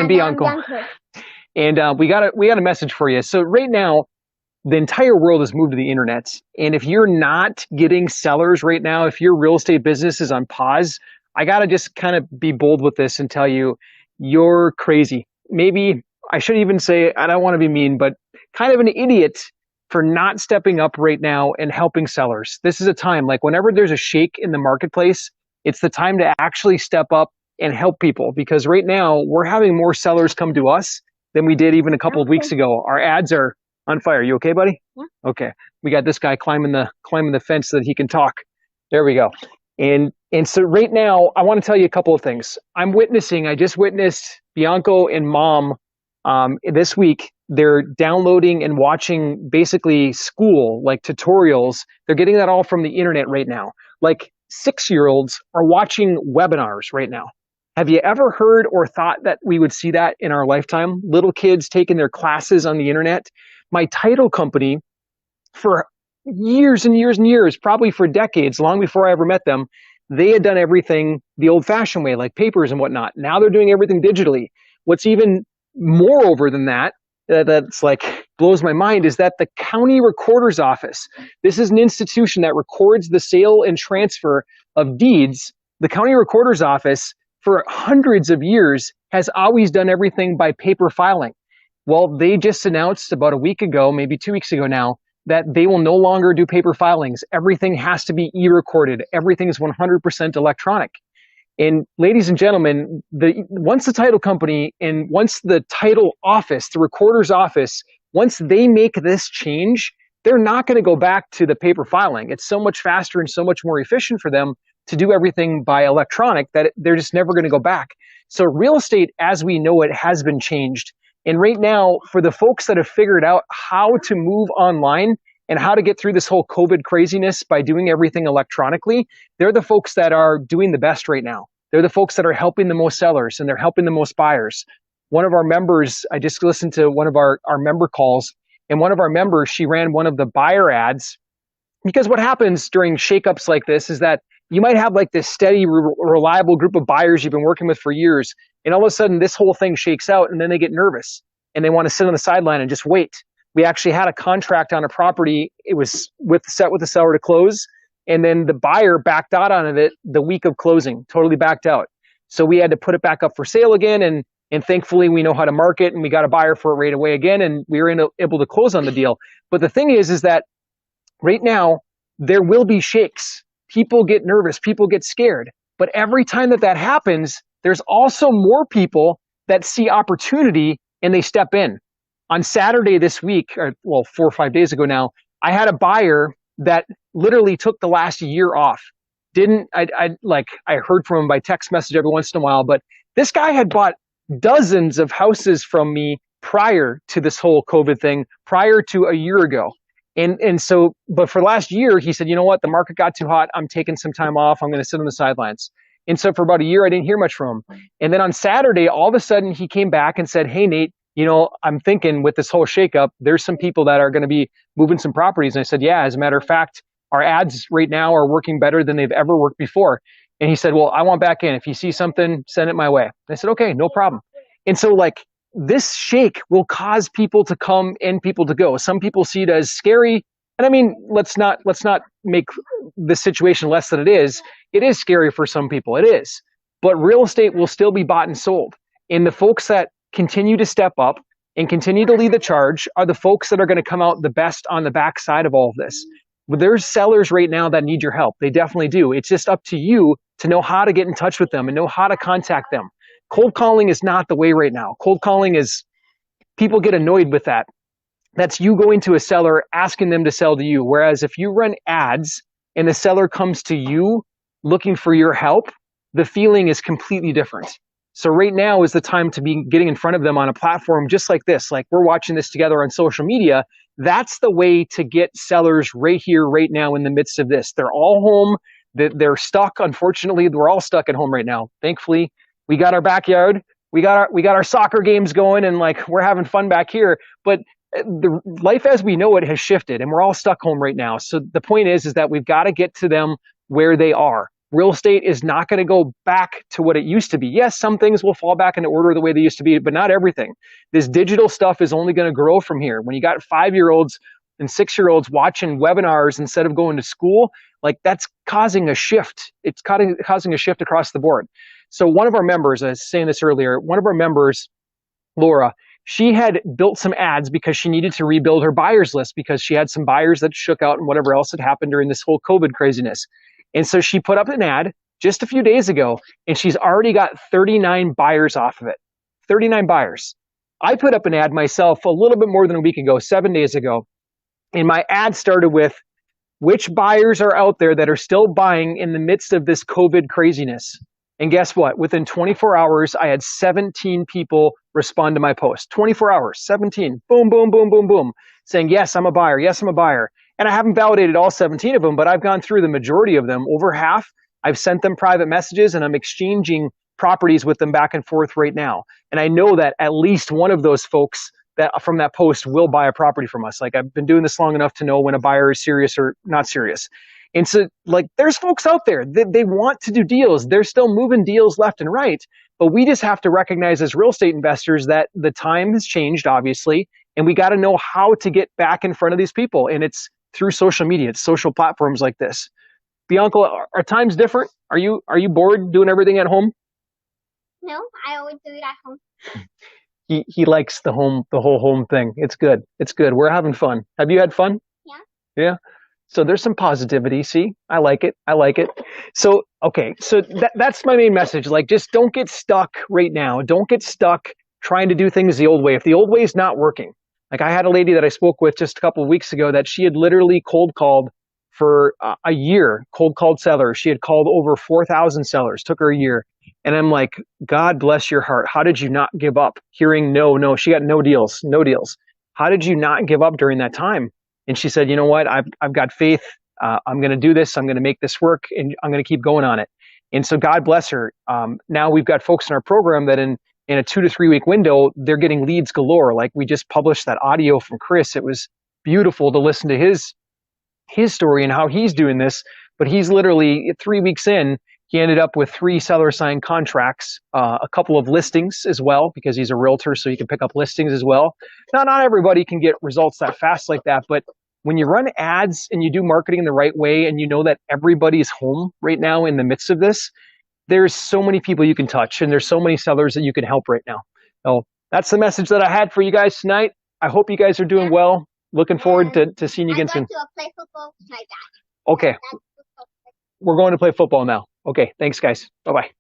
And I'm Bianco. Bianco. And we got a message for you. So right now, the entire world has moved to the internet. And if you're not getting sellers right now, if your real estate business is on pause, I got to just kind of be bold with this and tell you, you're crazy. Maybe I should even say, I don't want to be mean, but kind of an idiot for not stepping up right now and helping sellers. This is a time, like whenever there's a shake in the marketplace, it's the time to actually step up and help people, because right now we're having more sellers come to us than we did even a couple of Okay. weeks ago. Our ads are on fire. You okay, buddy? Yeah. Okay. We got this guy climbing the fence so that he can talk. There we go. And so right now, I want to tell you a couple of things. I just witnessed Bianco and Mom this week. They're downloading and watching basically school, like tutorials. They're getting that all from the internet right now. Like 6-year-olds are watching webinars right now. Have you ever heard or thought that we would see that in our lifetime? Little kids taking their classes on the internet. My title company, for years and years and years, probably for decades, long before I ever met them, they had done everything the old fashioned way, like papers and whatnot. Now they're doing everything digitally. What's even moreover than that, that's like blows my mind, is that the county recorder's office, this is an institution that records the sale and transfer of deeds. The county recorder's office for hundreds of years has always done everything by paper filing. Well, they just announced about a week ago, maybe 2 weeks ago now, that they will no longer do paper filings. Everything has to be e-recorded. Everything is 100% electronic. And ladies and gentlemen, once the title company and once the title office, the recorder's office, once they make this change, they're not going to go back to the paper filing. It's so much faster and so much more efficient for them to do everything by electronic that they're just never going to go back. So real estate as we know it has been changed. And right now, for the folks that have figured out how to move online and how to get through this whole COVID craziness by doing everything electronically, they're the folks that are doing the best right now. They're the folks that are helping the most sellers and they're helping the most buyers. One of our members, I just listened to one of our member calls, and one of our members, she ran one of the buyer ads, because what happens during shakeups like this is that you might have like this steady, reliable group of buyers you've been working with for years, and all of a sudden this whole thing shakes out and then they get nervous and they want to sit on the sideline and just wait. We actually had a contract on a property. It was set with the seller to close, and then the buyer backed out on it the week of closing, totally backed out. So we had to put it back up for sale again, and thankfully we know how to market, and we got a buyer for it right away again, and we were able to close on the deal. But the thing is that right now there will be shakes. People get nervous, people get scared. But every time that happens, there's also more people that see opportunity and they step in. On Saturday this week, or well, 4 or 5 days ago now, I had a buyer that literally took the last year off. I heard from him by text message every once in a while, but this guy had bought dozens of houses from me prior to this whole COVID thing, prior to a year ago. But for last year, he said, you know what, the market got too hot. I'm taking some time off. I'm going to sit on the sidelines. And so for about a year, I didn't hear much from him. And then on Saturday, all of a sudden he came back and said, hey, Nate, you know, I'm thinking with this whole shakeup, there's some people that are going to be moving some properties. And I said, yeah, as a matter of fact, our ads right now are working better than they've ever worked before. And he said, well, I want back in. If you see something, send it my way. And I said, okay, no problem. And so like this shake will cause people to come and people to go. Some people see it as scary. And I mean, let's not make the situation less than it is. It is scary for some people. It is. But real estate will still be bought and sold. And the folks that continue to step up and continue to lead the charge are the folks that are going to come out the best on the backside of all of this. There's sellers right now that need your help. They definitely do. It's just up to you to know how to get in touch with them and know how to contact them. Cold calling is not the way right now. Cold calling is, people get annoyed with that. That's you going to a seller, asking them to sell to you. Whereas if you run ads and the seller comes to you looking for your help, the feeling is completely different. So right now is the time to be getting in front of them on a platform just like this. Like we're watching this together on social media. That's the way to get sellers right here, right now in the midst of this. They're all home. They're stuck. Unfortunately, we're all stuck at home right now. Thankfully, we got our backyard. We got our soccer games going, and like we're having fun back here. But the life as we know it has shifted, and we're all stuck home right now. So the point is that we've got to get to them where they are. real estate is not going to go back to what it used to be. Yes, some things will fall back into order the way they used to be, but not everything. This digital stuff is only going to grow from here. When you got 5-year-olds and 6-year-olds watching webinars instead of going to school, like that's causing a shift. It's causing a shift across the board. So one of our members, I was saying this earlier, one of our members, Laura, she had built some ads because she needed to rebuild her buyers list because she had some buyers that shook out and whatever else had happened during this whole COVID craziness. And so she put up an ad just a few days ago, and she's already got 39 buyers off of it. 39 buyers. I put up an ad myself a little bit more than a week ago, 7 days ago. And my ad started with, which buyers are out there that are still buying in the midst of this COVID craziness? And guess what? Within 24 hours, I had 17 people respond to my post. 24 hours, 17. Boom, boom, boom, boom, boom. Saying, yes, I'm a buyer. Yes, I'm a buyer. And I haven't validated all 17 of them, but I've gone through the majority of them. Over half, I've sent them private messages and I'm exchanging properties with them back and forth right now. And I know that at least one of those folks that from that post will buy a property from us. Like I've been doing this long enough to know when a buyer is serious or not serious. And so like there's folks out there that they want to do deals. They're still moving deals left and right. But we just have to recognize as real estate investors that the time has changed, obviously, and we got to know how to get back in front of these people. And it's through social media, it's social platforms like this. Bianca, are times different? Are you bored doing everything at home? No, I always do it at home. He likes the whole home thing. It's good. It's good. We're having fun. Have you had fun? Yeah. Yeah. So there's some positivity. See, I like it. I like it. So, okay. So that's my main message. Like, just don't get stuck right now. Don't get stuck trying to do things the old way. If the old way is not working, like I had a lady that I spoke with just a couple of weeks ago that she had literally cold called for a year, cold called sellers. She had called over 4,000 sellers, took her a year. And I'm like, God bless your heart. How did you not give up? Hearing no, she got no deals. How did you not give up during that time? And she said, you know what? I've got faith. I'm going to do this. I'm going to make this work, and I'm going to keep going on it. And so God bless her. Now we've got folks in our program that in a 2 to 3 week window, they're getting leads galore. Like we just published that audio from Chris. It was beautiful to listen to his story and how he's doing this. But he's literally 3 weeks in, he ended up with 3 seller signed contracts, a couple of listings as well, because he's a realtor, so he can pick up listings as well. Not everybody can get results that fast like that, but when you run ads and you do marketing the right way and you know that everybody's home right now in the midst of this, there's so many people you can touch and there's so many sellers that you can help right now. So that's the message that I had for you guys tonight. I hope you guys are doing well. Looking forward to seeing you again soon. I'm going to play football with my dad. Okay. We're going to play football now. Okay, thanks guys. Bye-bye.